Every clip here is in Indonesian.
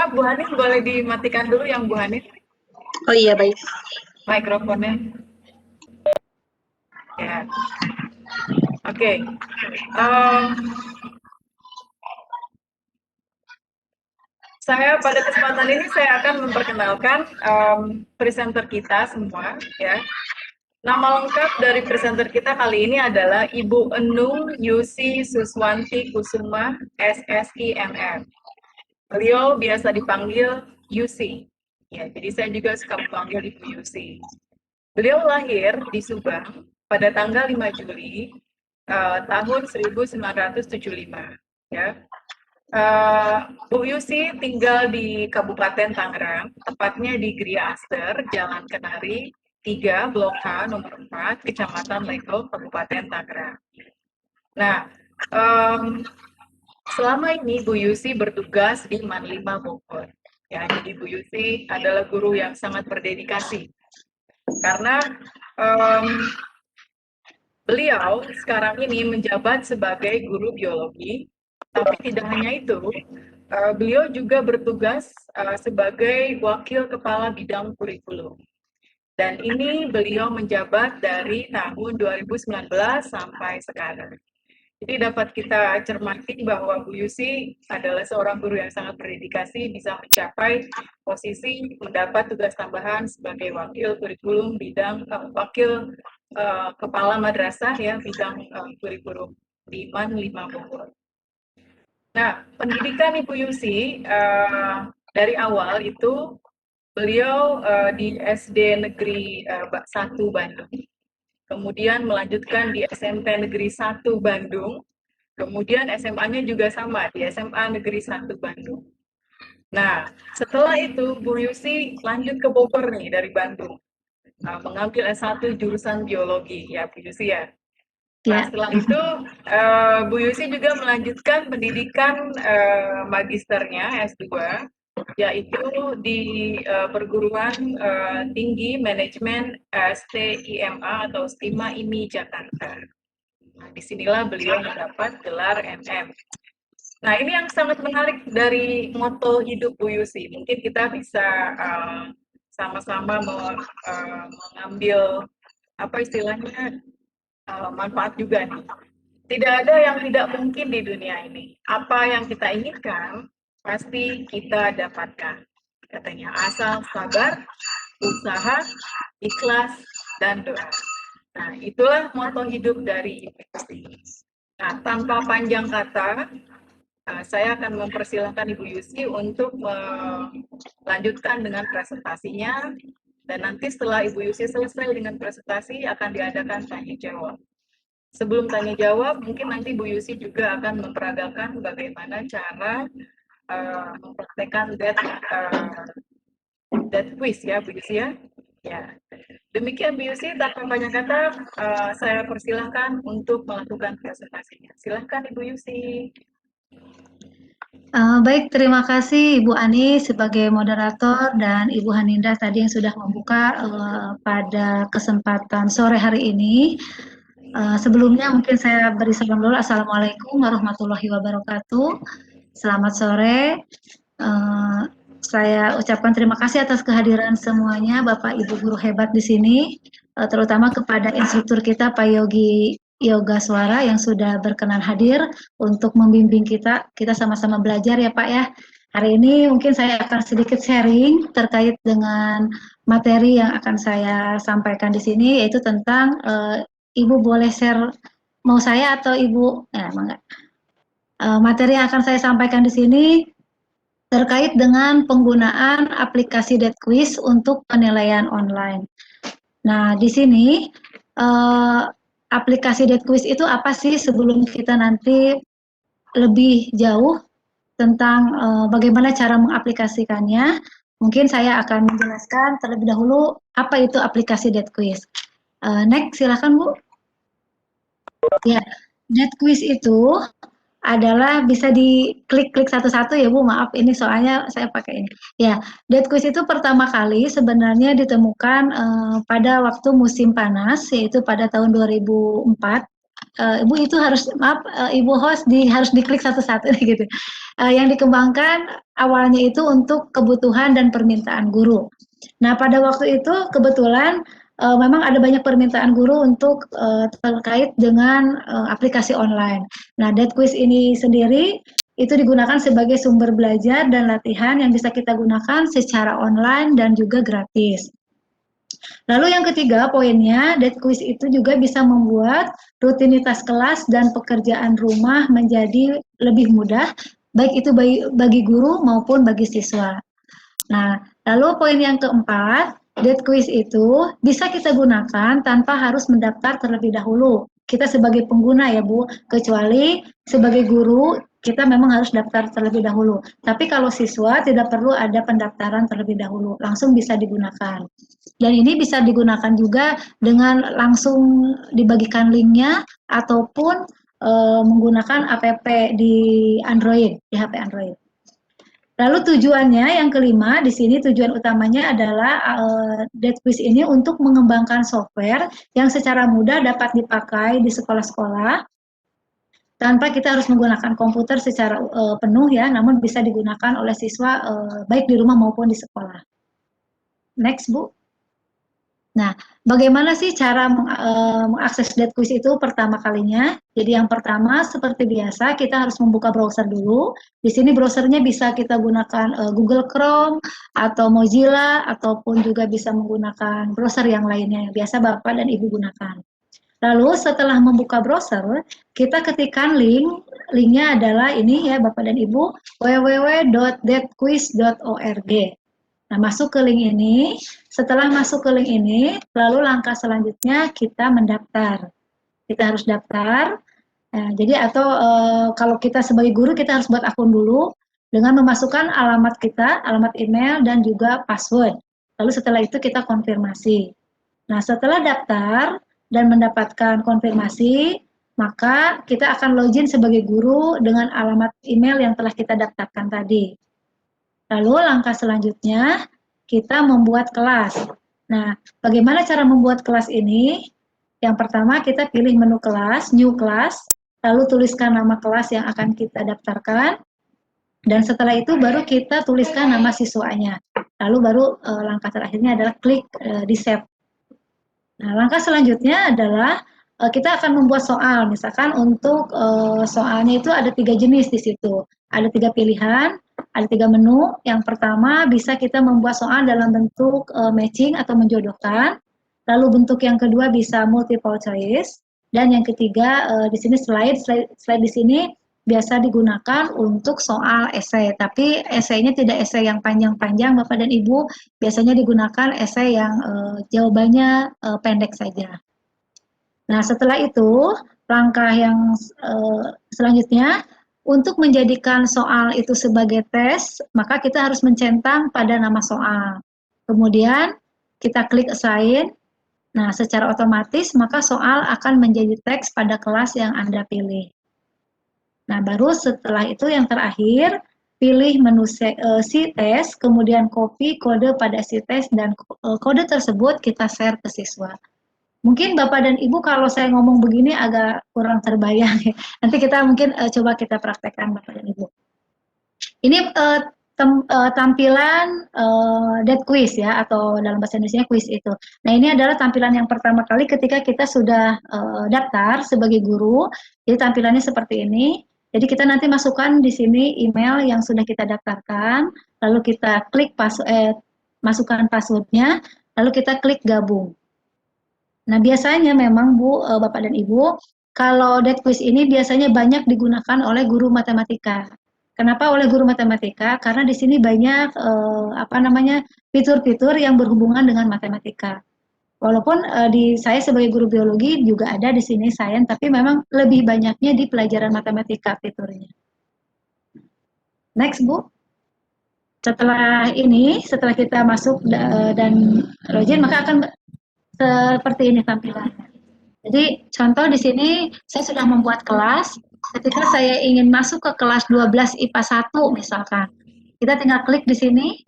Maaf Bu Hanin, boleh dimatikan dulu yang Bu Hanin, Oh iya, baik. mikrofonnya. Ya, oke. Saya pada kesempatan ini saya akan memperkenalkan presenter kita semua, ya. Nama lengkap dari presenter kita kali ini adalah Ibu Enung Yusi Suswanti Kusuma, SSI MM. Beliau biasa dipanggil Yusi. Ya, jadi saya juga suka memanggil Ibu Yusi. Beliau lahir di Subang pada tanggal 5 Juli tahun 1975. Ya. Bu Yusi tinggal di Kabupaten Tangerang, tepatnya di Gria Aster, Jalan Kenari 3, Blok H, nomor 4, Kecamatan Legok, Kabupaten Tangerang. Nah, selama ini Bu Yusi bertugas di Manlima Bogor. Ya, jadi Bu Yusi adalah guru yang sangat berdedikasi. Karena beliau sekarang ini menjabat sebagai guru biologi, tapi tidak hanya itu, beliau juga bertugas sebagai wakil kepala bidang kurikulum. Dan ini beliau menjabat dari tahun 2019 sampai sekarang. Jadi dapat kita cermati bahwa Bu Yusi adalah seorang guru yang sangat berdedikasi, bisa mencapai posisi mendapat tugas tambahan sebagai wakil kurikulum bidang wakil kepala madrasah ya bidang kurikulum di MAN 5 Bogor. Nah, pendidikan Ibu Yusi dari awal itu beliau di SD Negeri 1 Bandung, kemudian melanjutkan di SMP Negeri 1 Bandung, kemudian SMA-nya juga sama di SMA Negeri 1 Bandung. Nah, setelah itu Bu Yusi lanjut ke Bogor nih dari Bandung, mengambil S1 jurusan biologi ya Bu Yusi ya. Nah, setelah itu Bu Yusi juga melanjutkan pendidikan magisternya S2, yaitu di perguruan tinggi manajemen STIMA atau STIMA IMI Jakarta. Nah, disinilah beliau mendapat gelar MM. Nah, ini yang sangat menarik dari moto hidup Bu Yusi. Mungkin kita bisa sama-sama mengambil apa istilahnya manfaat juga nih. Tidak ada yang tidak mungkin di dunia ini. Apa yang kita inginkan pasti kita dapatkan. Katanya asal sabar, usaha, ikhlas, dan doa. Nah, itulah moto hidup dari Ibu Yusi. Nah, tanpa panjang kata, saya akan mempersilahkan Ibu Yusi untuk melanjutkan dengan presentasinya, dan nanti setelah Ibu Yusi selesai dengan presentasi akan diadakan tanya jawab. Sebelum tanya jawab, mungkin nanti Bu Yusi juga akan memperagakan bagaimana cara mempraktekkan that quiz ya Bu Yusi ya. Ya. Demikian Bu Yusi, tanpa banyak kata, saya persilahkan untuk melakukan presentasinya. Silahkan Ibu Yusi. Baik, terima kasih Ibu Ani sebagai moderator dan Ibu Haninda tadi yang sudah membuka pada kesempatan sore hari ini. Sebelumnya mungkin saya beri salam dulu. Assalamualaikum warahmatullahi wabarakatuh. Selamat sore. Saya ucapkan terima kasih atas kehadiran semuanya, Bapak Ibu guru hebat di sini, terutama kepada instruktur kita Pak Yogi Yoga Suara yang sudah berkenan hadir untuk membimbing kita sama-sama belajar ya Pak ya. Hari ini mungkin saya akan sedikit sharing terkait dengan materi yang akan saya sampaikan di sini, yaitu tentang Ibu boleh share mau saya atau Ibu? Ya, enggak. Materi yang akan saya sampaikan di sini terkait dengan penggunaan aplikasi DeadQuiz untuk penilaian online. Nah, di sini aplikasi DeadQuiz itu apa sih sebelum kita nanti lebih jauh tentang bagaimana cara mengaplikasikannya. Mungkin saya akan menjelaskan terlebih dahulu apa itu aplikasi DeadQuiz. Next, silakan Bu. Ya, DeadQuiz itu adalah bisa diklik-klik satu-satu ya Bu, maaf ini soalnya saya pakai ini. Ya, DeadQuiz itu pertama kali sebenarnya ditemukan pada waktu musim panas, yaitu pada tahun 2004. Ibu itu harus maaf Ibu host harus diklik satu-satu gitu. Yang dikembangkan awalnya itu untuk kebutuhan dan permintaan guru. Nah, pada waktu itu kebetulan memang ada banyak permintaan guru untuk terkait dengan aplikasi online. Nah, Dead Quiz ini sendiri itu digunakan sebagai sumber belajar dan latihan yang bisa kita gunakan secara online dan juga gratis. Lalu yang ketiga poinnya, Dead Quiz itu juga bisa membuat rutinitas kelas dan pekerjaan rumah menjadi lebih mudah, baik itu bagi guru maupun bagi siswa. Nah, lalu poin yang keempat, Dead Quiz itu bisa kita gunakan tanpa harus mendaftar terlebih dahulu. Kita sebagai pengguna ya Bu, kecuali sebagai guru kita memang harus daftar terlebih dahulu. Tapi kalau siswa tidak perlu ada pendaftaran terlebih dahulu, langsung bisa digunakan. Dan ini bisa digunakan juga dengan langsung dibagikan linknya ataupun menggunakan app di Android, di HP Android. Lalu tujuannya yang kelima di sini tujuan utamanya adalah Dead Quiz ini untuk mengembangkan software yang secara mudah dapat dipakai di sekolah-sekolah tanpa kita harus menggunakan komputer secara penuh ya, namun bisa digunakan oleh siswa baik di rumah maupun di sekolah. Next, Bu. Nah, bagaimana sih cara mengakses Dead Quiz itu pertama kalinya? Jadi yang pertama seperti biasa kita harus membuka browser dulu. Di sini browsernya bisa kita gunakan Google Chrome atau Mozilla ataupun juga bisa menggunakan browser yang lainnya yang biasa Bapak dan Ibu gunakan. Lalu setelah membuka browser, kita ketikkan linknya adalah ini ya Bapak dan Ibu, www.deadquiz.org. Nah, masuk ke link ini. Setelah masuk ke link ini, lalu langkah selanjutnya kita mendaftar. Kita harus daftar. Nah, jadi atau kalau kita sebagai guru kita harus buat akun dulu dengan memasukkan alamat kita, alamat email dan juga password. Lalu setelah itu kita konfirmasi. Nah, setelah daftar dan mendapatkan konfirmasi, maka kita akan login sebagai guru dengan alamat email yang telah kita daftarkan tadi. Lalu langkah selanjutnya kita membuat kelas. Nah, bagaimana cara membuat kelas ini? Yang pertama kita pilih menu kelas, new class, lalu tuliskan nama kelas yang akan kita daftarkan, dan setelah itu baru kita tuliskan nama siswanya. Lalu baru langkah terakhirnya adalah klik di save. Nah, langkah selanjutnya adalah kita akan membuat soal. Misalkan untuk soalnya itu ada 3 jenis di situ. Ada 3 pilihan, ada 3 menu. Yang pertama bisa kita membuat soal dalam bentuk matching atau menjodohkan. Lalu bentuk yang kedua bisa multiple choice. Dan yang ketiga di sini slide di sini biasa digunakan untuk soal esai. Tapi esainya tidak esai yang panjang-panjang Bapak dan Ibu. Biasanya digunakan esai yang jawabannya pendek saja. Nah, setelah itu langkah yang selanjutnya untuk menjadikan soal itu sebagai tes, maka kita harus mencentang pada nama soal. Kemudian kita klik assign. Nah, secara otomatis maka soal akan menjadi teks pada kelas yang Anda pilih. Nah, baru setelah itu yang terakhir, pilih menu si tes, kemudian copy kode pada si tes, dan kode tersebut kita share ke siswa. Mungkin Bapak dan Ibu kalau saya ngomong begini agak kurang terbayang. Nanti kita mungkin coba kita praktekkan Bapak dan Ibu. Ini tampilan Dead Quiz ya, atau dalam bahasa Indonesia quiz itu. Nah, ini adalah tampilan yang pertama kali ketika kita sudah daftar sebagai guru. Jadi tampilannya seperti ini. Jadi kita nanti masukkan di sini email yang sudah kita daftarkan, lalu kita klik masukkan passwordnya, lalu kita klik gabung. Nah, biasanya memang Bu, Bapak dan Ibu, kalau Dead Quiz ini biasanya banyak digunakan oleh guru matematika. Kenapa oleh guru matematika? Karena di sini banyak fitur-fitur yang berhubungan dengan matematika. Walaupun saya sebagai guru biologi juga ada di sini sains, tapi memang lebih banyaknya di pelajaran matematika fiturnya. Next, Bu. Setelah kita masuk dan login, maka akan seperti ini tampilannya. Jadi contoh di sini saya sudah membuat kelas. Ketika saya ingin masuk ke kelas 12 IPA 1 misalkan, kita tinggal klik di sini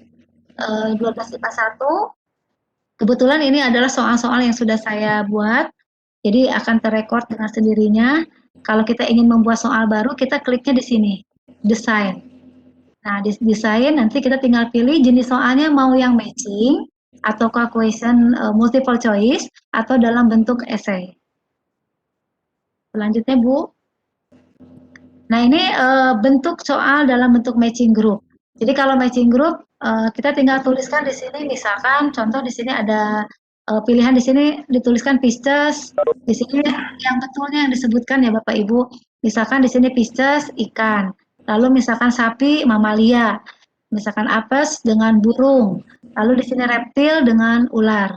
12 IPA 1. Kebetulan ini adalah soal-soal yang sudah saya buat. Jadi akan terrekord dengan sendirinya. Kalau kita ingin membuat soal baru, kita kliknya di sini, desain. Nah, di desain nanti kita tinggal pilih jenis soalnya mau yang matching, ataukah question multiple choice, atau dalam bentuk essay. Selanjutnya, Bu. Nah, ini bentuk soal dalam bentuk matching group. Jadi kalau matching group, kita tinggal tuliskan di sini, misalkan contoh di sini ada pilihan di sini dituliskan Pisces, di sini yang betulnya yang disebutkan ya Bapak Ibu. Misalkan di sini Pisces ikan, lalu misalkan sapi mamalia, misalkan apes dengan burung, lalu di sini reptil dengan ular.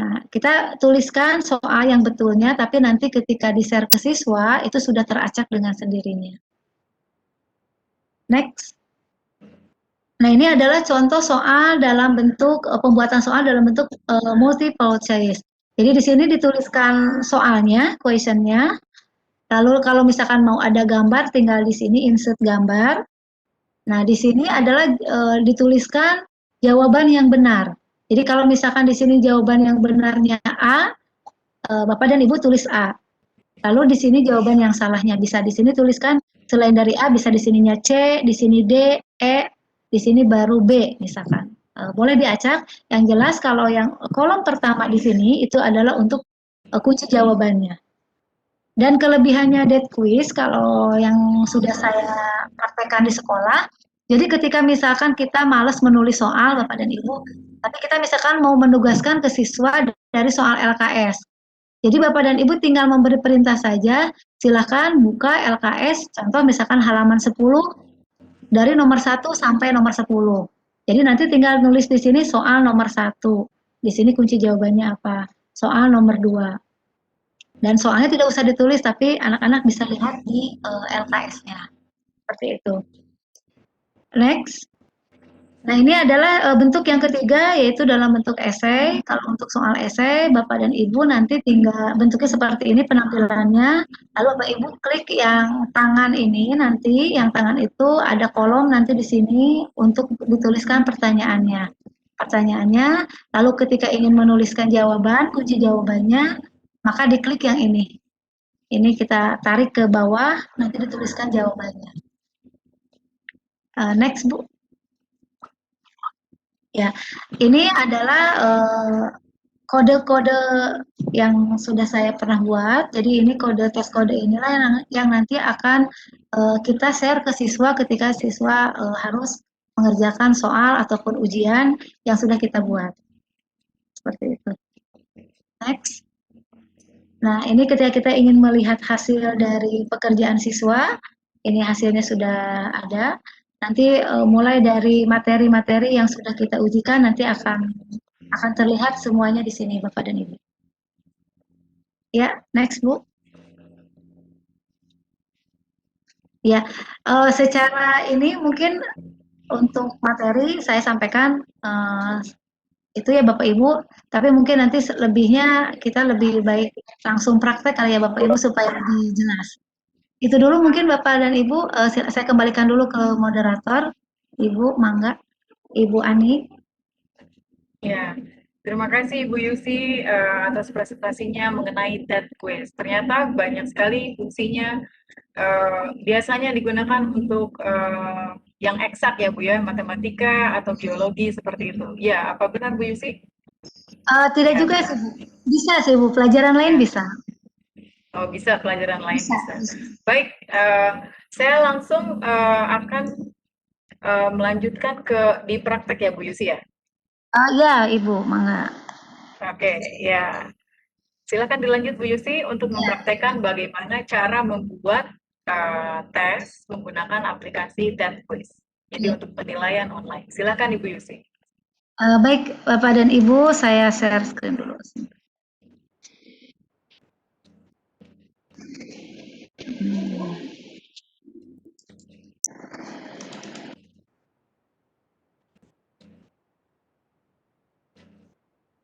Nah, kita tuliskan soal yang betulnya, tapi nanti ketika di-share ke siswa, itu sudah teracak dengan sendirinya. Next. Nah, ini adalah contoh soal dalam bentuk pembuatan soal dalam bentuk multiple choice. Jadi di sini dituliskan soalnya, questionnya. Lalu kalau misalkan mau ada gambar, tinggal di sini insert gambar. Nah, di sini adalah dituliskan jawaban yang benar. Jadi kalau misalkan di sini jawaban yang benarnya A, Bapak dan Ibu tulis A. Lalu di sini jawaban yang salahnya bisa di sini tuliskan selain dari A bisa di sininya C, di sini D, E, di sini baru B misalkan. Boleh diacak. Yang jelas kalau yang kolom pertama di sini itu adalah untuk kunci jawabannya. Dan kelebihannya dead quiz kalau yang sudah saya praktekkan di sekolah, jadi ketika misalkan kita malas menulis soal Bapak dan Ibu, tapi kita misalkan mau menugaskan ke siswa dari soal LKS. Jadi Bapak dan Ibu tinggal memberi perintah saja, silakan buka LKS, contoh misalkan halaman 10 dari nomor 1 sampai nomor 10. Jadi nanti tinggal nulis di sini soal nomor 1. Di sini kunci jawabannya apa? Soal nomor 2. Dan soalnya tidak usah ditulis, tapi anak-anak bisa lihat di LKS-nya. Seperti itu. Next. Nah, ini adalah bentuk yang ketiga, yaitu dalam bentuk esai. Kalau untuk soal esai, Bapak dan Ibu nanti tinggal bentuknya seperti ini penampilannya. Lalu Bapak Ibu klik yang tangan ini nanti, yang tangan itu ada kolom nanti di sini untuk dituliskan pertanyaannya. Pertanyaannya, lalu ketika ingin menuliskan jawaban, kunci jawabannya, maka diklik yang ini. Ini kita tarik ke bawah, nanti dituliskan jawabannya. Next, Bu. Ya, ini adalah kode-kode yang sudah saya pernah buat. Jadi ini kode tes kode inilah yang nanti akan kita share ke siswa ketika siswa harus mengerjakan soal ataupun ujian yang sudah kita buat. Seperti itu. Next. Nah, ini ketika kita ingin melihat hasil dari pekerjaan siswa, ini hasilnya sudah ada. Nanti mulai dari materi-materi yang sudah kita ujikan nanti akan terlihat semuanya di sini Bapak dan Ibu. Ya, next Bu. Ya, secara ini mungkin untuk materi saya sampaikan itu ya Bapak Ibu, tapi mungkin nanti lebihnya kita lebih baik langsung praktek kali ya Bapak Ibu supaya lebih jelas. Itu dulu mungkin Bapak dan Ibu, saya kembalikan dulu ke moderator. Ibu, mangga. Ibu Ani. Ya, terima kasih Ibu Yusi atas presentasinya mengenai TED Quiz. Ternyata banyak sekali fungsinya. Biasanya digunakan untuk yang eksak ya Bu ya, matematika atau biologi seperti itu. Ya, apa benar Bu Yusi? Tidak Ya. juga sih Bu. Bisa sih Bu, pelajaran lain bisa. Oh, bisa pelajaran lain Bisa. bisa. Baik, saya langsung akan melanjutkan di praktek ya Bu Yusi ya. Ya Ibu, mangga. Oke, ya. Silakan dilanjut Bu Yusi untuk mempraktekkan bagaimana cara membuat tes menggunakan aplikasi TED Quiz. Jadi untuk penilaian online. Silakan Ibu Yusi. Baik Bapak dan Ibu, saya share screen dulu.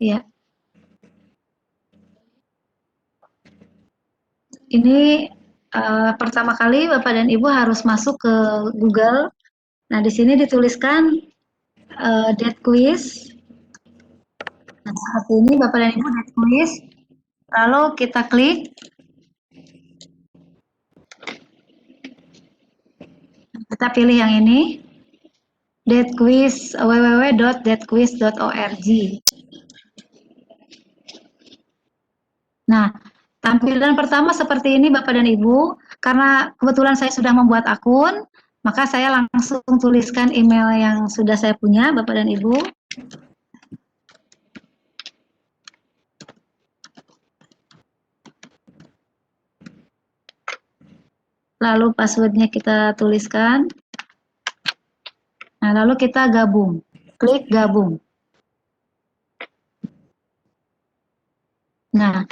Ya. Ini pertama kali Bapak dan Ibu harus masuk ke Google. Nah, di sini dituliskan dead quiz. Nah, seperti ini Bapak dan Ibu dead quiz. Lalu kita klik. Kita pilih yang ini. Datquiz www.datquiz.org. Nah, tampilan pertama seperti ini Bapak dan Ibu. Karena kebetulan saya sudah membuat akun, maka saya langsung tuliskan email yang sudah saya punya Bapak dan Ibu. Lalu passwordnya kita tuliskan. Nah, lalu kita gabung. Klik gabung. Nah,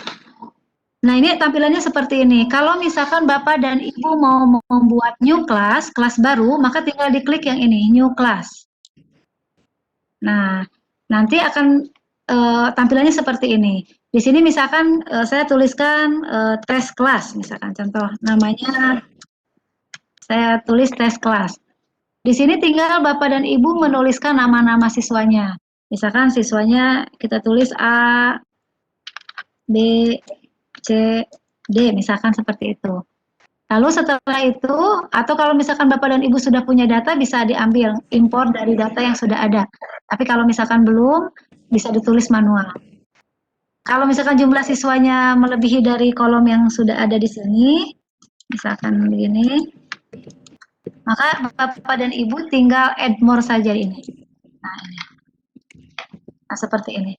ini tampilannya seperti ini. Kalau misalkan Bapak dan Ibu mau membuat new class, kelas baru, maka tinggal diklik yang ini, new class. Nah, nanti akan tampilannya seperti ini. Di sini misalkan saya tuliskan tes kelas, misalkan contoh namanya saya tulis tes kelas. Di sini tinggal Bapak dan Ibu menuliskan nama-nama siswanya. Misalkan siswanya kita tulis A, B, C, D, misalkan seperti itu. Lalu setelah itu, atau kalau misalkan Bapak dan Ibu sudah punya data, bisa diambil, impor dari data yang sudah ada. Tapi kalau misalkan belum, bisa ditulis manual. Kalau misalkan jumlah siswanya melebihi dari kolom yang sudah ada di sini, misalkan begini, maka Bapak dan Ibu tinggal add more saja ini. Nah, ini. Nah, seperti ini.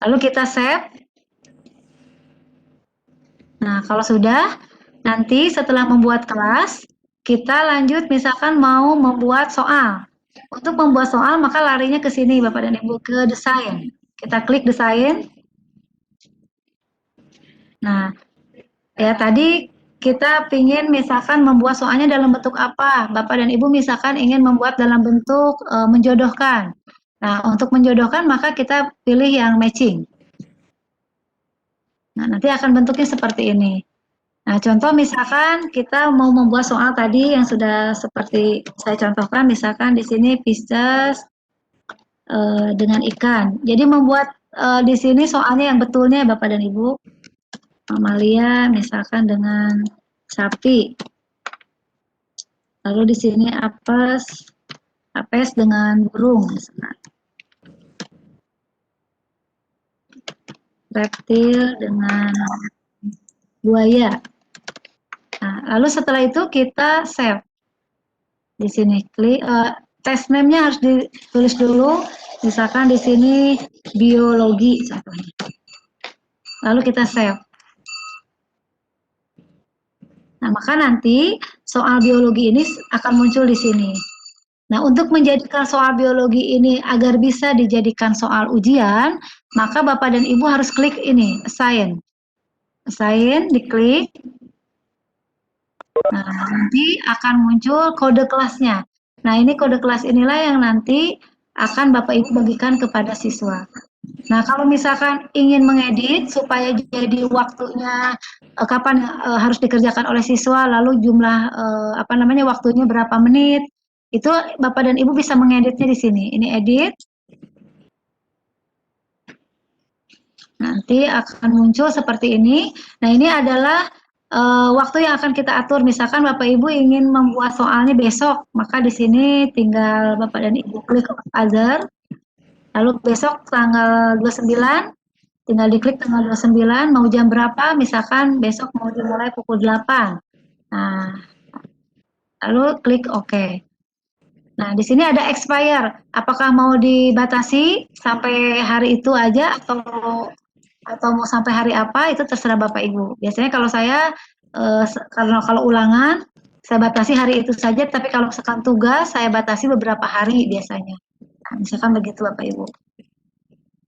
Lalu kita save. Nah, kalau sudah, nanti setelah membuat kelas, kita lanjut misalkan mau membuat soal. Untuk membuat soal, maka larinya ke sini Bapak dan Ibu, ke desain. Kita klik desain. Nah, ya tadi kita ingin misalkan membuat soalnya dalam bentuk apa. Bapak dan Ibu misalkan ingin membuat dalam bentuk menjodohkan. Nah, untuk menjodohkan maka kita pilih yang matching. Nah, nanti akan bentuknya seperti ini. Nah, contoh misalkan kita mau membuat soal tadi yang sudah seperti saya contohkan, misalkan di sini Pisces dengan ikan. Jadi membuat di sini soalnya yang betulnya Bapak dan Ibu. Mamalia misalkan dengan sapi. Lalu di sini apes dengan burung misalkan. Reptil dengan buaya. Nah, lalu setelah itu kita save. Di sini klik test name-nya harus ditulis dulu. Misalkan di sini biologi contohnya. Lalu kita save. Nah, maka nanti soal biologi ini akan muncul di sini. Nah, untuk menjadikan soal biologi ini agar bisa dijadikan soal ujian, maka Bapak dan Ibu harus klik ini, assign. Assign, diklik. Nah, nanti akan muncul kode kelasnya. Nah, ini kode kelas inilah yang nanti akan Bapak Ibu bagikan kepada siswa. Nah, kalau misalkan ingin mengedit supaya jadi waktunya kapan harus dikerjakan oleh siswa, lalu jumlah waktunya berapa menit, itu Bapak dan Ibu bisa mengeditnya di sini. Ini edit. Nanti akan muncul seperti ini. Nah, ini adalah waktu yang akan kita atur. Misalkan Bapak Ibu ingin membuat soalnya besok, maka di sini tinggal Bapak dan Ibu klik other. Lalu besok tanggal 29, tinggal diklik tanggal 29, mau jam berapa, misalkan besok mau dimulai pukul 8. Nah, lalu klik OK. Nah, di sini ada expire. Apakah mau dibatasi sampai hari itu aja atau mau sampai hari apa, itu terserah Bapak Ibu. Biasanya kalau saya, karena kalau ulangan, saya batasi hari itu saja, tapi kalau misalkan tugas, saya batasi beberapa hari biasanya. Nah, misalkan begitu Bapak Ibu.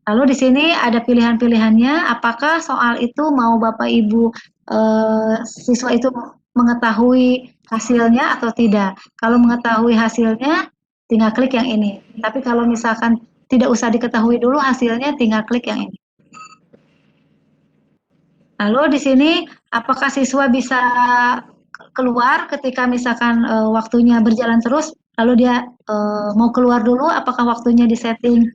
Lalu di sini ada pilihan-pilihannya, apakah soal itu mau Bapak Ibu siswa itu mengetahui hasilnya atau tidak. Kalau mengetahui hasilnya, tinggal klik yang ini. Tapi kalau misalkan tidak usah diketahui dulu hasilnya, tinggal klik yang ini. Lalu di sini, apakah siswa bisa keluar ketika misalkan waktunya berjalan terus, lalu dia mau keluar dulu, apakah waktunya disetting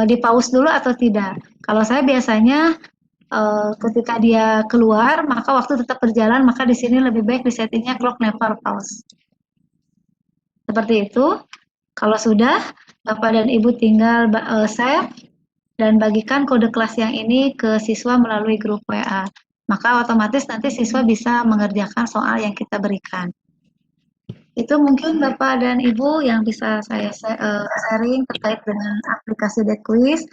di pause dulu atau tidak? Kalau saya biasanya ketika dia keluar, maka waktu tetap berjalan, maka di sini lebih baik disettingnya clock never pause. Seperti itu. Kalau sudah, Bapak dan Ibu tinggal save dan bagikan kode kelas yang ini ke siswa melalui grup WA. Maka otomatis nanti siswa bisa mengerjakan soal yang kita berikan. Itu mungkin Bapak dan Ibu yang bisa saya sharing terkait dengan aplikasi DeQuiz.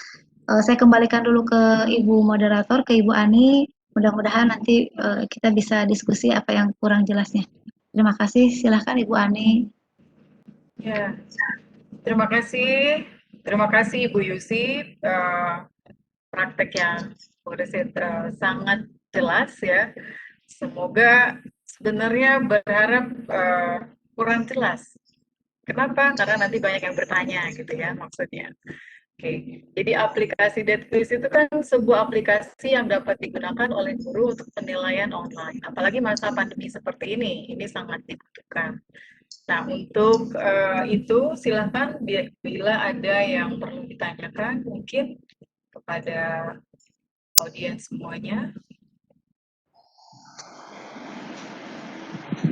Saya kembalikan dulu ke Ibu moderator, ke Ibu Ani. Mudah-mudahan nanti kita bisa diskusi apa yang kurang jelasnya. Terima kasih. Silahkan Ibu Ani. Ya, terima kasih. Terima kasih Ibu Yusi. Praktek yang sangat jelas ya. Semoga sebenarnya berharap kurang jelas. Kenapa? Karena nanti banyak yang bertanya gitu ya maksudnya. Oke, jadi aplikasi DeadQuiz itu kan sebuah aplikasi yang dapat digunakan oleh guru untuk penilaian online. Apalagi masa pandemi seperti ini sangat dibutuhkan. Nah, untuk itu silakan bila ada yang perlu ditanyakan mungkin kepada audiens semuanya.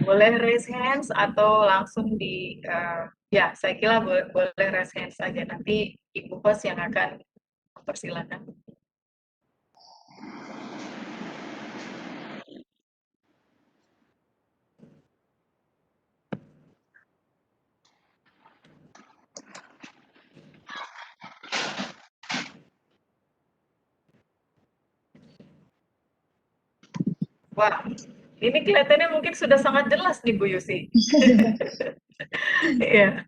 Boleh raise hands atau langsung ya, saya kira boleh raise hands saja. Nanti Ibu Host yang akan mempersilahkan. Wah, ini kelihatannya mungkin sudah sangat jelas nih Bu Yusi. Iya.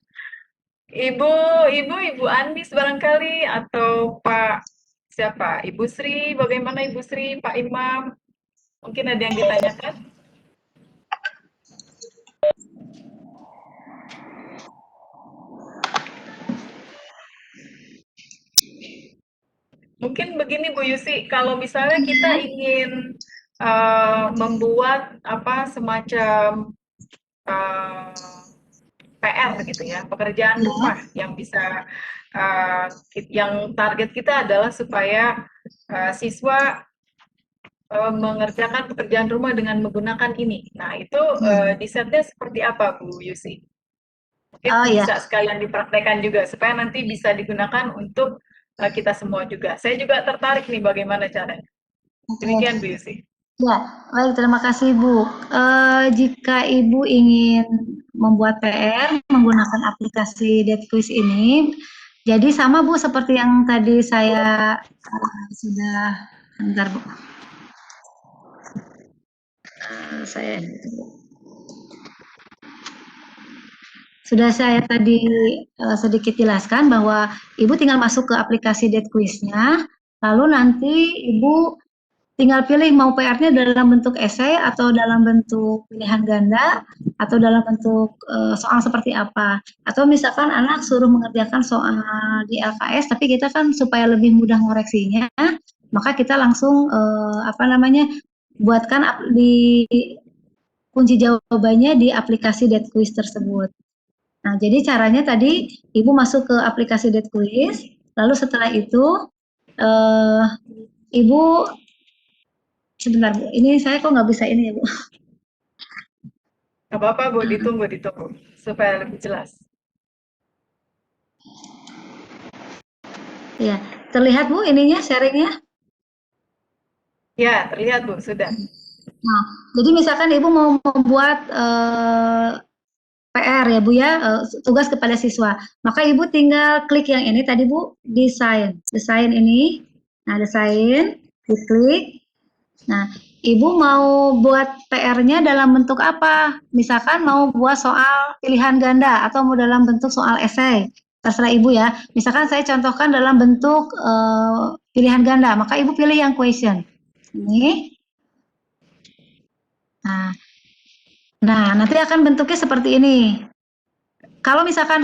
Ibu Andis barangkali atau Pak siapa? Ibu Sri, bagaimana Ibu Sri, Pak Imam? Mungkin ada yang ditanyakan? Mungkin begini Bu Yusi, kalau misalnya kita ingin membuat semacam PR gitu ya, pekerjaan rumah yang bisa yang target kita adalah supaya siswa mengerjakan pekerjaan rumah dengan menggunakan ini. Nah, itu di setnya seperti apa Bu Yusi? Mungkin bisa sekalian dipraktekkan juga supaya nanti bisa digunakan untuk kita semua juga. Saya juga tertarik nih bagaimana caranya. Demikian Bu Yusi. Ya, baik, terima kasih Bu. Jika Ibu ingin membuat PR menggunakan aplikasi DeadQuiz ini, jadi sama Bu seperti yang tadi saya sudah, bentar Bu. Sudah saya tadi sedikit jelaskan bahwa Ibu tinggal masuk ke aplikasi DeadQuiz-nya, lalu nanti Ibu tinggal pilih mau PR-nya dalam bentuk esai atau dalam bentuk pilihan ganda atau dalam bentuk soal seperti apa. Atau misalkan anak suruh mengerjakan soal di LKS, tapi kita kan supaya lebih mudah ngoreksinya, maka kita langsung buatkan di kunci jawabannya di aplikasi DeadQuiz tersebut. Nah, jadi caranya tadi Ibu masuk ke aplikasi DeadQuiz, lalu setelah itu Ibu sebentar Bu, ini saya kok nggak bisa ini ya Bu. Nggak apa-apa Bu, ditunggu supaya lebih jelas. Ya, terlihat Bu ininya sharingnya? Ya, terlihat Bu, sudah. Nah, jadi misalkan Ibu mau membuat PR ya Bu ya, tugas kepada siswa, maka Ibu tinggal klik yang ini tadi Bu, desain ini. Nah, desain, diklik. Nah, Ibu mau buat PR-nya dalam bentuk apa? Misalkan mau buat soal pilihan ganda atau mau dalam bentuk soal esai. Terserah Ibu ya. Misalkan saya contohkan dalam bentuk pilihan ganda, maka Ibu pilih yang question. Ini. Nah, nanti akan bentuknya seperti ini. Kalau misalkan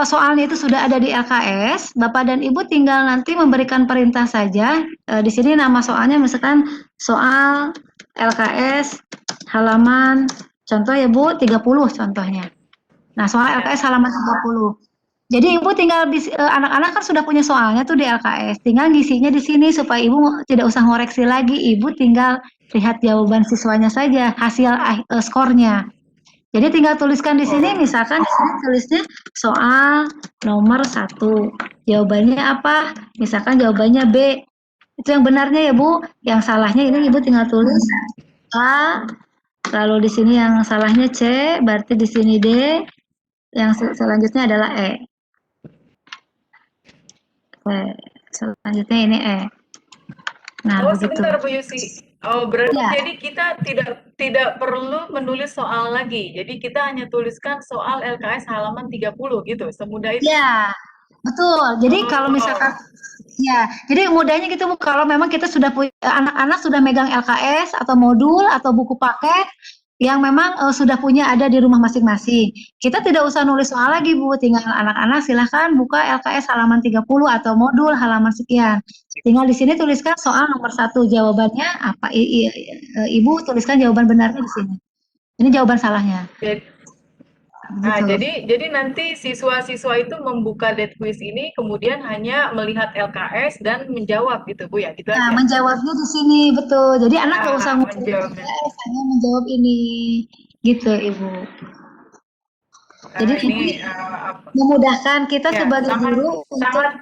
soalnya itu sudah ada di LKS, Bapak dan Ibu tinggal nanti memberikan perintah saja. Di sini nama soalnya misalkan soal LKS halaman contoh ya Bu 30 contohnya. Nah, soal LKS halaman 30. Jadi Ibu tinggal anak-anak kan sudah punya soalnya tuh di LKS, tinggal ngisinya di sini supaya Ibu tidak usah ngoreksi lagi, Ibu tinggal lihat jawaban siswanya saja, hasil skornya. Jadi tinggal tuliskan di sini, Oh, misalkan di sini tulisnya soal nomor 1. Jawabannya apa? Misalkan jawabannya B. Itu yang benarnya ya Bu. Yang salahnya ini Ibu ya. tinggal tulis A, lalu di sini yang salahnya C, berarti di sini D, yang selanjutnya adalah E. Selanjutnya ini E. Nah, Oh, begitu. sebentar Bu Yusi. Oh, berarti Ya, jadi kita tidak perlu menulis soal lagi. Jadi kita hanya tuliskan soal LKS halaman 30 gitu. Semudah itu. ya, betul. Jadi kalau misalkan Oh, ya, jadi mudahnya gitu Bu, kalau memang kita sudah punya anak-anak sudah megang LKS atau modul atau buku paket yang memang sudah punya ada di rumah masing-masing. Kita tidak usah nulis soal lagi Bu, tinggal anak-anak silahkan buka LKS halaman 30 atau modul halaman sekian. Tinggal di sini tuliskan soal nomor 1 jawabannya apa. Ibu tuliskan jawaban benarnya di sini. Ini jawaban salahnya. jadi, Gitu. jadi nanti siswa-siswa itu membuka dead quiz ini kemudian hanya melihat LKS dan menjawab gitu Bu ya, gitu Nah, aja. menjawabnya di sini, betul. Jadi anak nggak usah ngurus Menjawabnya. LKS, hanya menjawab ini. Gitu, Ibu. Jadi Ini nanti apa? memudahkan kita Ya, sebagai sangat guru untuk sangat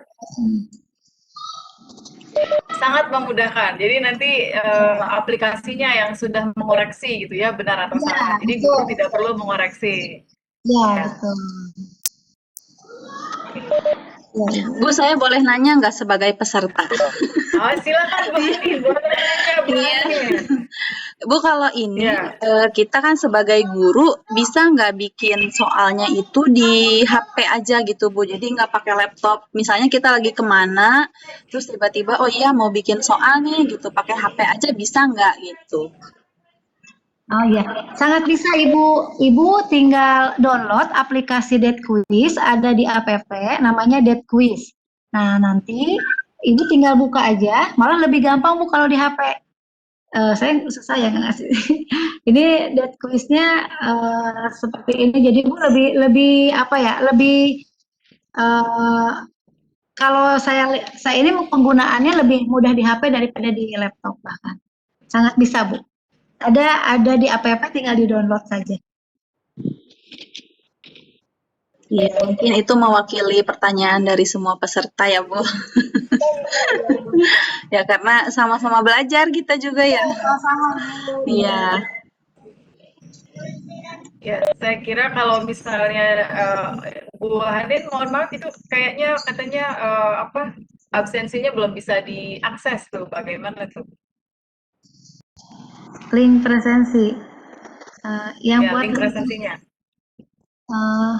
sangat memudahkan. Jadi nanti aplikasinya yang sudah mengoreksi gitu ya, benar atau ya, salah. Jadi betul, guru tidak perlu mengoreksi. ya, Ya. betul. Oke. Ya, Ibu. Bu, saya boleh nanya nggak sebagai peserta? Oh, silakan Bu Anin, boleh nanya Bu Iya. Anin. Bu, kalau ini Ya, kita kan sebagai guru bisa nggak bikin soalnya itu di HP aja gitu Bu, jadi nggak pakai laptop. Misalnya kita lagi kemana, terus tiba-tiba, oh iya mau bikin soal nih gitu, pakai HP aja bisa nggak gitu? Oh iya, sangat bisa Ibu. Ibu tinggal download aplikasi Dead Quiz ada di app namanya Dead Quiz. Nah, nanti Ibu tinggal buka aja, malah lebih gampang Bu kalau di HP. Saya susah ya ngasih. Ini Dead Quiz-nya seperti ini. Jadi Bu lebih lebih apa ya? Lebih eh, kalau saya ini penggunaannya lebih mudah di HP daripada di laptop bahkan. Sangat bisa Bu. Ada di app tinggal di-download saja. Iya, mungkin itu mewakili pertanyaan dari semua peserta ya Bu. Ya karena sama-sama belajar kita juga ya. Sama-sama Bu. Iya. ya, saya kira kalau misalnya Bu Hanin, mohon maaf itu kayaknya katanya apa absensinya belum bisa diakses tuh, bagaimana tuh? Link presensi. Yang Ya, buat link link presensinya. eh,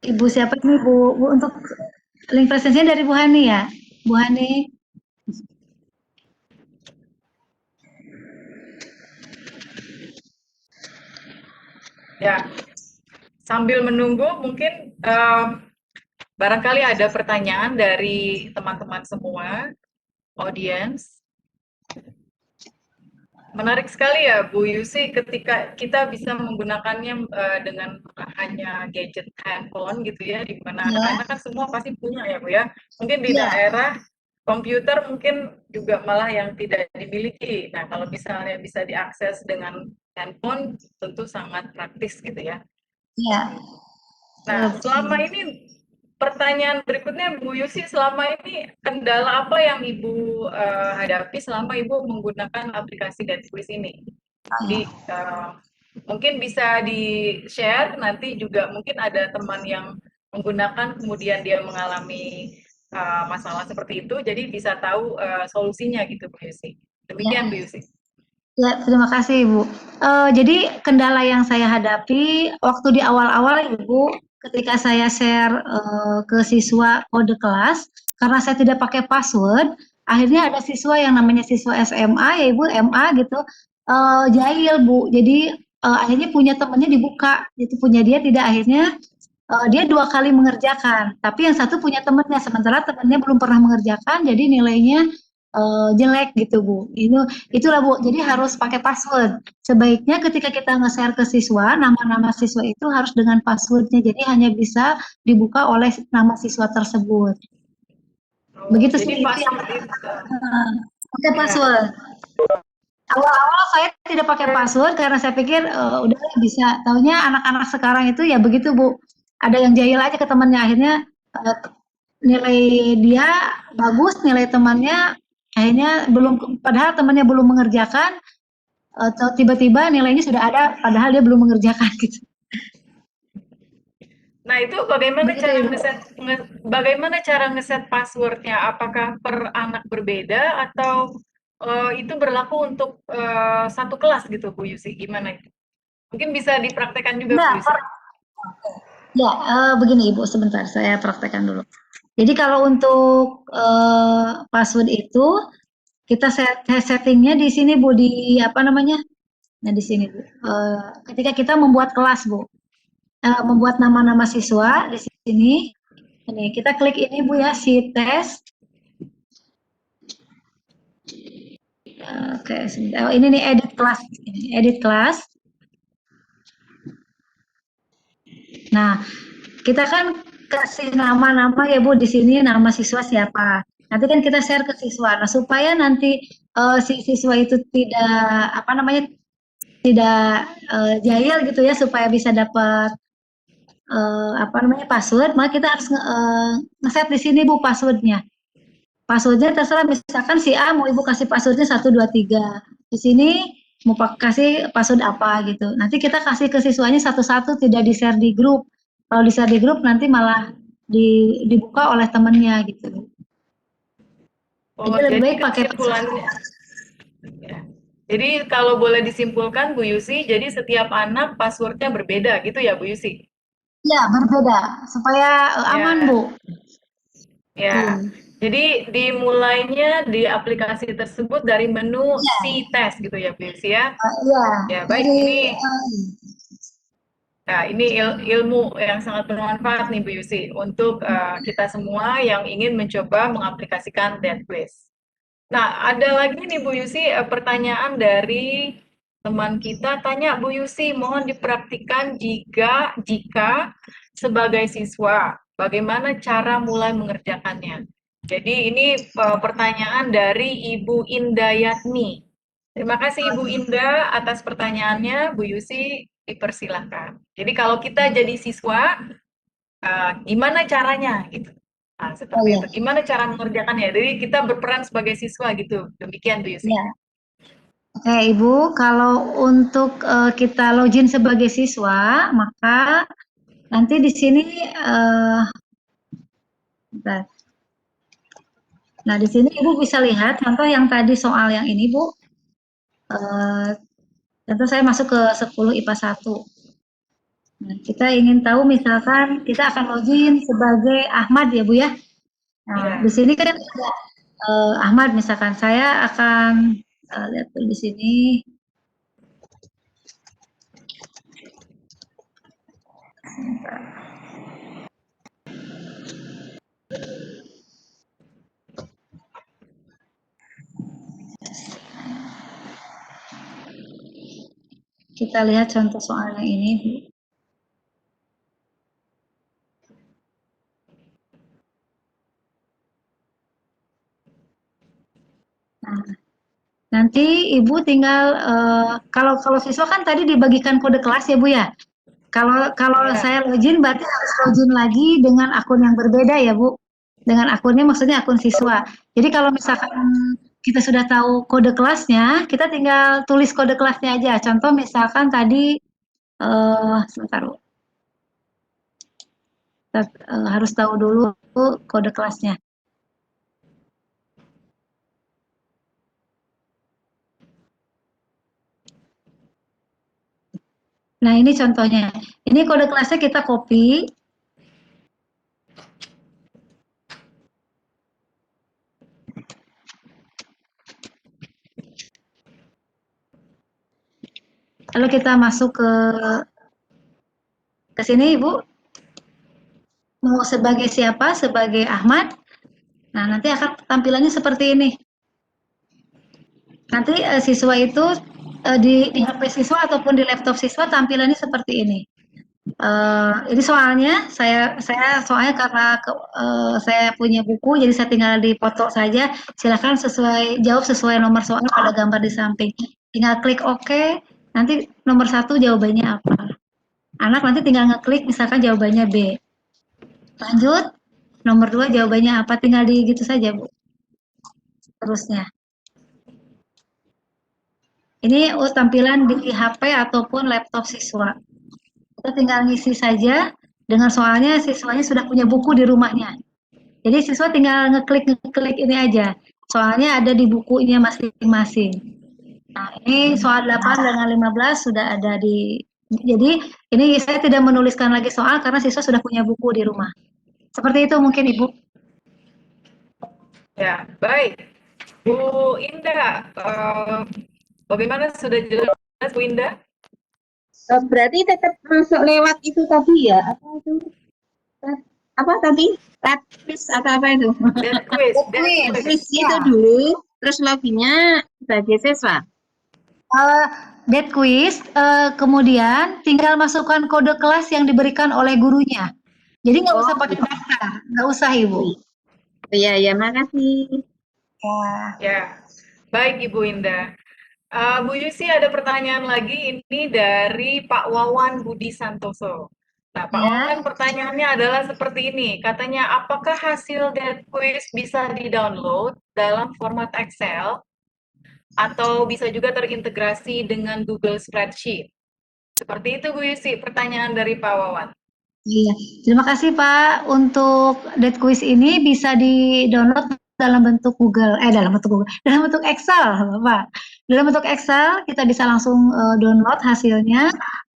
Ibu siapa nih Bu? Bu untuk link presensinya dari Bu Hani ya? Bu Hani. Ya, sambil menunggu mungkin barangkali ada pertanyaan dari teman-teman semua, audiens. Menarik sekali ya Bu Yusi ketika kita bisa menggunakannya dengan hanya gadget handphone gitu ya, di mana Ya, anak-anak kan semua pasti punya ya Bu ya. Mungkin di ya, daerah komputer mungkin juga malah yang tidak dimiliki. Nah, kalau misalnya bisa diakses dengan handphone tentu sangat praktis gitu ya. ya. Nah, selama Betul. ini pertanyaan berikutnya Bu Yusi, selama ini kendala apa yang Ibu hadapi selama Ibu menggunakan aplikasi Netflix ini? Oh, Jadi ya. mungkin bisa di-share nanti juga mungkin ada teman yang menggunakan kemudian dia mengalami masalah seperti itu, jadi bisa tahu solusinya gitu Bu Yusi. Demikian Ya. Bu Yusi. Ya, terima kasih Ibu. Jadi kendala yang saya hadapi waktu di awal-awal Ibu, ketika saya share ke siswa kode kelas, karena saya tidak pakai password, akhirnya ada siswa yang namanya siswa SMA ya Ibu, MA gitu, jahil Bu. Jadi akhirnya punya temannya dibuka, itu punya dia tidak akhirnya dia 2 kali mengerjakan, tapi yang satu punya temannya, sementara temannya belum pernah mengerjakan, jadi nilainya jelek gitu Bu. Itulah Bu. Jadi harus pakai password. Sebaiknya ketika kita nge-share ke siswa, nama-nama siswa itu harus dengan passwordnya. Jadi hanya bisa dibuka oleh nama siswa tersebut. Begitu sih Jadi itu yang password itu. pakai Ya. password. Awal-awal saya tidak pakai password karena saya pikir udah bisa. Taunya anak-anak sekarang itu ya begitu Bu. Ada yang jahil aja ke temannya, akhirnya nilai dia bagus, nilai temannya akhirnya belum, padahal temannya belum mengerjakan, atau tiba-tiba nilainya sudah ada, padahal dia belum mengerjakan gitu. Nah, itu bagaimana Begitu cara Ibu. bagaimana cara ngeset passwordnya? Apakah per anak berbeda atau itu berlaku untuk satu kelas gitu, Bu Yusi? Gimana itu? Mungkin bisa dipraktekkan juga, Bu Enggak, Yusi. ya begini Ibu, sebentar saya praktekkan dulu. Jadi kalau untuk password itu kita settingnya di sini Bu, di apa namanya? Nah di sini Bu. Ketika kita membuat kelas Bu, membuat nama-nama siswa di sini. Ini kita klik ini Bu ya, si tes. Oke, sebentar. Oh, ini nih edit kelas. Edit kelas. Nah, kita kan kasih nama-nama ya Bu di sini, nama siswa siapa. Nanti kan kita share ke siswa. Nah, supaya nanti si siswa itu tidak apa namanya, tidak jahil gitu ya, supaya bisa dapat apa namanya password, maka kita harus nge-set di sini Bu passwordnya. Passwordnya terserah, misalkan si A mau Ibu kasih passwordnya 1, 2, 3. Di sini mau kasih password apa gitu. Nanti kita kasih ke siswanya satu-satu, tidak di-share di grup. Kalau di-share di grup nanti malah dibuka oleh temannya gitu. Oh, Jadi lebih jadi baik pakai password. kesimpulannya, ya. Jadi kalau boleh disimpulkan, Bu Yusi, jadi setiap anak passwordnya berbeda gitu ya, Bu Yusi? Ya, berbeda supaya aman, Ya, Bu. ya. Jadi dimulainya di aplikasi tersebut dari menu Iya, si tes gitu ya, Bu Yusi ya? iya. Ya, baik. Dari Nah, ini ilmu yang sangat bermanfaat nih Bu Yusi untuk kita semua yang ingin mencoba mengaplikasikan Dead Quiz. Nah, ada lagi nih Bu Yusi pertanyaan dari teman kita, tanya Bu Yusi, mohon dipraktikkan jika sebagai siswa, bagaimana cara mulai mengerjakannya. Jadi ini pertanyaan dari Ibu Indayatni. Terima kasih Ibu Indah atas pertanyaannya, Bu Yusi dipersilahkan. Jadi kalau kita jadi siswa, gimana caranya gitu? Nah, oh seperti ya, itu. Gimana cara mengerjakannya? Jadi kita berperan sebagai siswa gitu. Demikian Bu Yusi. ya. Oke, Ibu, kalau untuk kita login sebagai siswa, maka nanti di sini bentar. Nah, di sini Ibu bisa lihat contoh yang tadi soal yang ini, Bu. Contoh saya masuk ke 10 IPA 1. Nah, kita ingin tahu misalkan kita akan login sebagai Ahmad ya, Bu ya. Nah, Ya. di sini kan ada Ahmad misalkan saya akan lihat dulu di sini. Kita lihat contoh soalnya ini, Bu. Nah, nanti Ibu tinggal kalau siswa kan tadi dibagikan kode kelas ya Bu ya. Kalau Ya. saya login berarti harus login lagi dengan akun yang berbeda ya Bu. Dengan akunnya maksudnya akun siswa. Jadi kalau misalkan kita sudah tahu kode kelasnya, kita tinggal tulis kode kelasnya aja. Contoh misalkan tadi sebentar Bu. Kita harus tahu dulu kode kelasnya. Nah, ini contohnya. Ini kode kelasnya kita copy. Lalu kita masuk ke sini, Ibu. Mau sebagai siapa? Sebagai Ahmad. Nah, nanti akan tampilannya seperti ini. Nanti siswa itu di HP siswa ataupun di laptop siswa tampilannya seperti ini. Ini soalnya saya soalnya karena saya punya buku, jadi saya tinggal dipoto saja. Silakan jawab sesuai nomor soal pada gambar di samping. Tinggal klik OK. Nanti nomor 1 jawabannya apa? Anak nanti tinggal ngeklik misalkan jawabannya B. Lanjut, nomor 2 jawabannya apa? Tinggal di gitu saja, Bu. Terusnya. Ini tampilan di HP ataupun laptop siswa. Kita tinggal ngisi saja dengan soalnya siswanya sudah punya buku di rumahnya. Jadi siswa tinggal ngeklik ini aja. Soalnya ada di bukunya masing-masing. Nah, ini soal 8 dengan 15 sudah ada di. Jadi ini saya tidak menuliskan lagi soal karena siswa sudah punya buku di rumah. Seperti itu mungkin Ibu. Ya, baik. Bu Indah, bagaimana, sudah jelas Bu Indah? Berarti tetap masuk lewat itu tadi ya? Apa itu? Apa tadi? Quiz atau apa itu? Dead quiz, dead quiz. Quiz itu dulu, terus loginnya sebagai siswa. Dead quiz, kemudian tinggal masukkan kode kelas yang diberikan oleh gurunya. Jadi nggak usah pakai daftar, nggak usah Ibu. Iya, ya, makasih. Ya, baik Ibu Indah. Bu Yusi, ada pertanyaan lagi ini dari Pak Wawan Budi Santoso. Nah, Pak Wawan pertanyaannya adalah seperti ini. Katanya, apakah hasil dead quiz bisa di-download dalam format Excel atau bisa juga terintegrasi dengan Google Spreadsheet? Seperti itu Bu Yusi, pertanyaan dari Pak Wawan. Iya, terima kasih Pak. Untuk dead quiz ini bisa di-download dalam bentuk dalam bentuk Excel, Pak. Dalam bentuk Excel kita bisa langsung download hasilnya.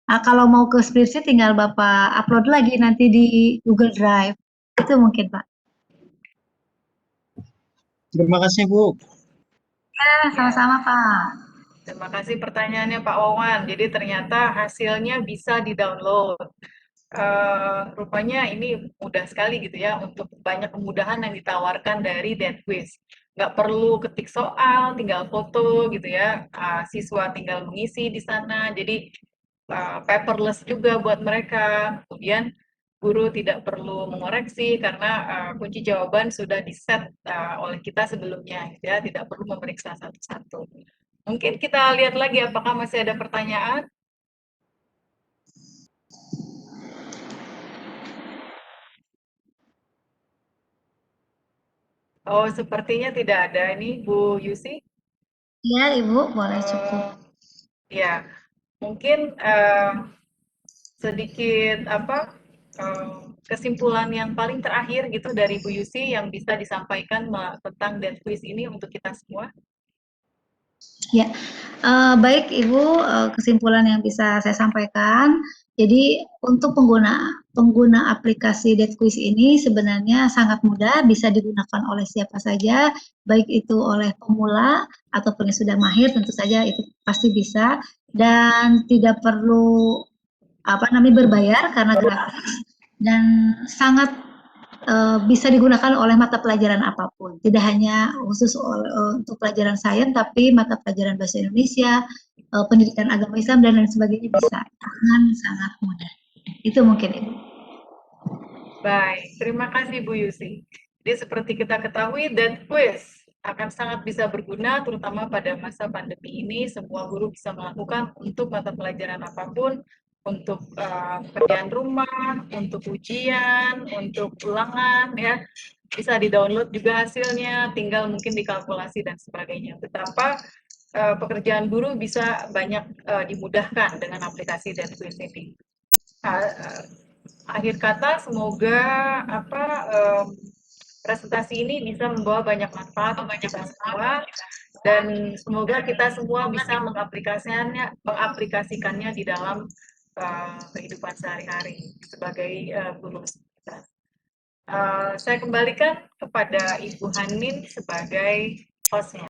Nah, kalau mau ke spreadsheet tinggal Bapak upload lagi nanti di Google Drive. Itu mungkin Pak. Terima kasih Bu. Ya, sama-sama Pak. Terima kasih pertanyaannya Pak Wawan. Jadi ternyata hasilnya bisa di-download. Rupanya ini mudah sekali gitu ya, untuk banyak kemudahan yang ditawarkan dari dead quiz. Nggak perlu ketik soal, tinggal foto gitu ya. Siswa tinggal mengisi di sana. Jadi paperless juga buat mereka. Kemudian guru tidak perlu mengoreksi karena kunci jawaban sudah di-set oleh kita sebelumnya, gitu ya. Tidak perlu memeriksa satu-satu. Mungkin kita lihat lagi apakah masih ada pertanyaan. Oh, sepertinya tidak ada ini, Bu Yusi. Iya, Ibu, boleh cukup. Ya, mungkin sedikit kesimpulan yang paling terakhir gitu dari Bu Yusi yang bisa disampaikan tentang dead quiz ini untuk kita semua. Ya, baik Ibu, kesimpulan yang bisa saya sampaikan. Jadi untuk pengguna aplikasi dead quiz ini sebenarnya sangat mudah, bisa digunakan oleh siapa saja, baik itu oleh pemula ataupun yang sudah mahir, tentu saja itu pasti bisa, dan tidak perlu berbayar karena gratis, dan sangat bisa digunakan oleh mata pelajaran apapun, tidak hanya khusus untuk pelajaran sains, tapi mata pelajaran bahasa Indonesia, pendidikan agama Islam dan lain sebagainya bisa dengan sangat mudah. Itu mungkin Ibu. Baik, terima kasih Bu Yusi. Jadi seperti kita ketahui, dead quiz akan sangat bisa berguna, terutama pada masa pandemi ini. Semua guru bisa melakukan untuk mata pelajaran apapun, untuk pekerjaan rumah, untuk ujian, untuk ulangan, ya, bisa di-download juga hasilnya, tinggal mungkin dikalkulasi dan sebagainya. Betapa pekerjaan guru bisa banyak dimudahkan dengan aplikasi dead quiz ini. Akhir kata, semoga presentasi ini bisa membawa banyak manfaat untuk kita semua, dan semoga kita semua bisa mengaplikasikannya di dalam kehidupan sehari-hari sebagai guru. Saya kembalikan kepada Ibu Hanin sebagai hostnya.